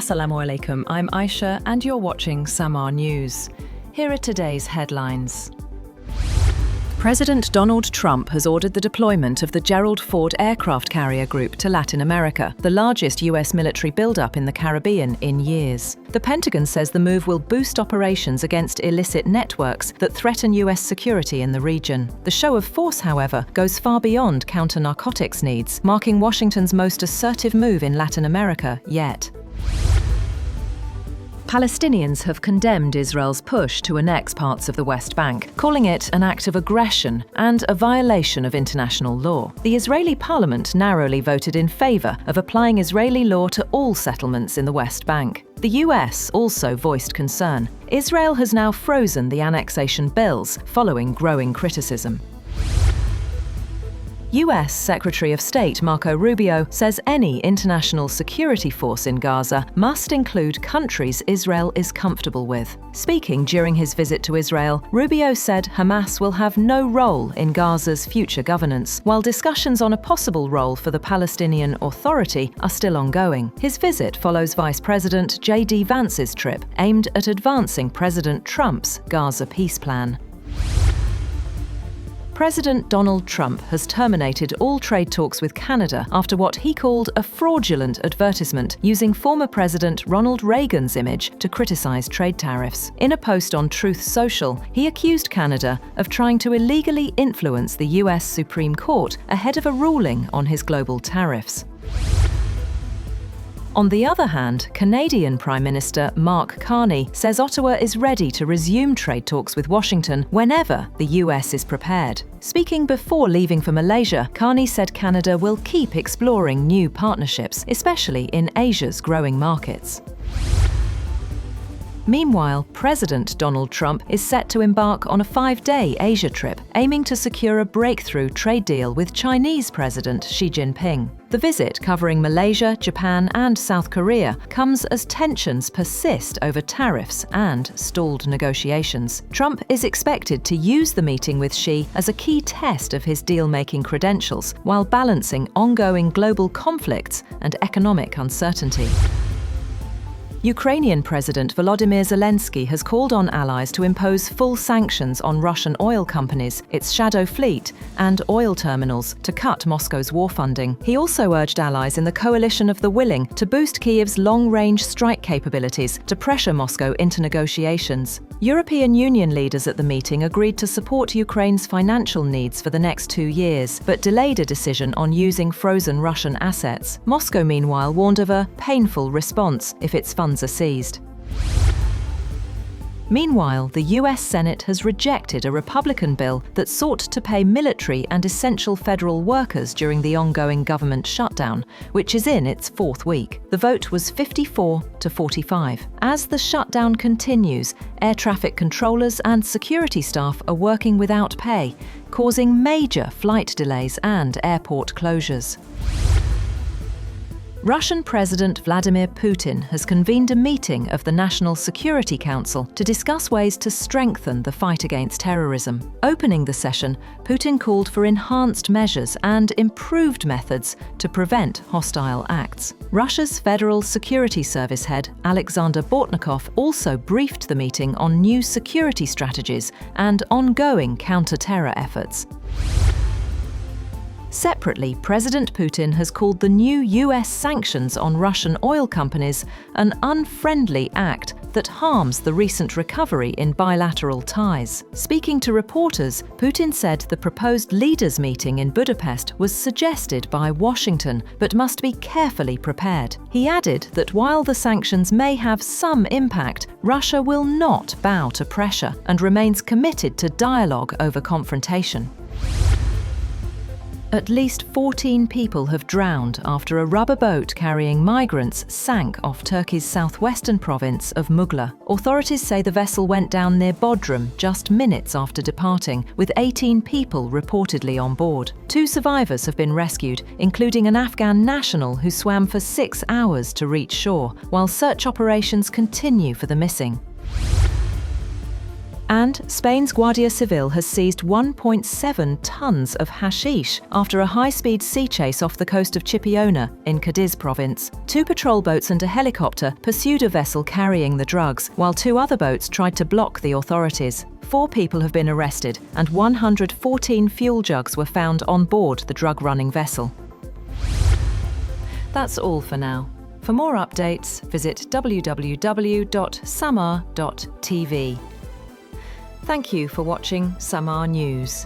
Assalamu alaikum, I'm Aisha and you're watching SAMAA News. Here are today's headlines. President Donald Trump has ordered the deployment of the Gerald Ford aircraft carrier group to Latin America, the largest US military buildup in the Caribbean in years. The Pentagon says the move will boost operations against illicit networks that threaten US security in the region. The show of force, however, goes far beyond counter-narcotics needs, marking Washington's most assertive move in Latin America yet. Palestinians have condemned Israel's push to annex parts of the West Bank, calling it an act of aggression and a violation of international law. The Israeli parliament narrowly voted in favor of applying Israeli law to all settlements in the West Bank. The US also voiced concern. Israel has now frozen the annexation bills, following growing criticism. US Secretary of State Marco Rubio says any international security force in Gaza must include countries Israel is comfortable with. Speaking during his visit to Israel, Rubio said Hamas will have no role in Gaza's future governance, while discussions on a possible role for the Palestinian Authority are still ongoing. His visit follows Vice President J.D. Vance's trip, aimed at advancing President Trump's Gaza peace plan. President Donald Trump has terminated all trade talks with Canada after what he called a fraudulent advertisement using former President Ronald Reagan's image to criticize trade tariffs. In a post on Truth Social, he accused Canada of trying to illegally influence the US Supreme Court ahead of a ruling on his global tariffs. On the other hand, Canadian Prime Minister Mark Carney says Ottawa is ready to resume trade talks with Washington whenever the US is prepared. Speaking before leaving for Malaysia, Carney said Canada will keep exploring new partnerships, especially in Asia's growing markets. Meanwhile, President Donald Trump is set to embark on a 5-day Asia trip, aiming to secure a breakthrough trade deal with Chinese President Xi Jinping. The visit, covering Malaysia, Japan and South Korea, comes as tensions persist over tariffs and stalled negotiations. Trump is expected to use the meeting with Xi as a key test of his deal-making credentials, while balancing ongoing global conflicts and economic uncertainty. Ukrainian President Volodymyr Zelensky has called on allies to impose full sanctions on Russian oil companies, its shadow fleet, and oil terminals to cut Moscow's war funding. He also urged allies in the coalition of the willing to boost Kyiv's long-range strike capabilities to pressure Moscow into negotiations. European Union leaders at the meeting agreed to support Ukraine's financial needs for the next 2 years, but delayed a decision on using frozen Russian assets. Moscow, meanwhile, warned of a painful response if its funds are seized. Meanwhile, the US Senate has rejected a Republican bill that sought to pay military and essential federal workers during the ongoing government shutdown, which is in its 4th week. The vote was 54 to 45. As the shutdown continues, air traffic controllers and security staff are working without pay, causing major flight delays and airport closures. Russian President Vladimir Putin has convened a meeting of the National Security Council to discuss ways to strengthen the fight against terrorism. Opening the session, Putin called for enhanced measures and improved methods to prevent hostile acts. Russia's Federal Security Service head, Alexander Bortnikov, also briefed the meeting on new security strategies and ongoing counter-terror efforts. Separately, President Putin has called the new US sanctions on Russian oil companies an unfriendly act that harms the recent recovery in bilateral ties. Speaking to reporters, Putin said the proposed leaders' meeting in Budapest was suggested by Washington, but must be carefully prepared. He added that while the sanctions may have some impact, Russia will not bow to pressure and remains committed to dialogue over confrontation. At least 14 people have drowned after a rubber boat carrying migrants sank off Turkey's southwestern province of Mughla. Authorities say the vessel went down near Bodrum just minutes after departing, with 18 people reportedly on board. 2 survivors have been rescued, including an Afghan national who swam for 6 hours to reach shore, while search operations continue for the missing. And Spain's Guardia Civil has seized 1.7 tons of hashish after a high-speed sea chase off the coast of Chipiona in Cadiz province. 2 patrol boats and a helicopter pursued a vessel carrying the drugs, while 2 other boats tried to block the authorities. 4 people have been arrested and 114 fuel jugs were found on board the drug-running vessel. That's all for now. For more updates, visit www.SAMAA TV. Thank you for watching SAMAA News.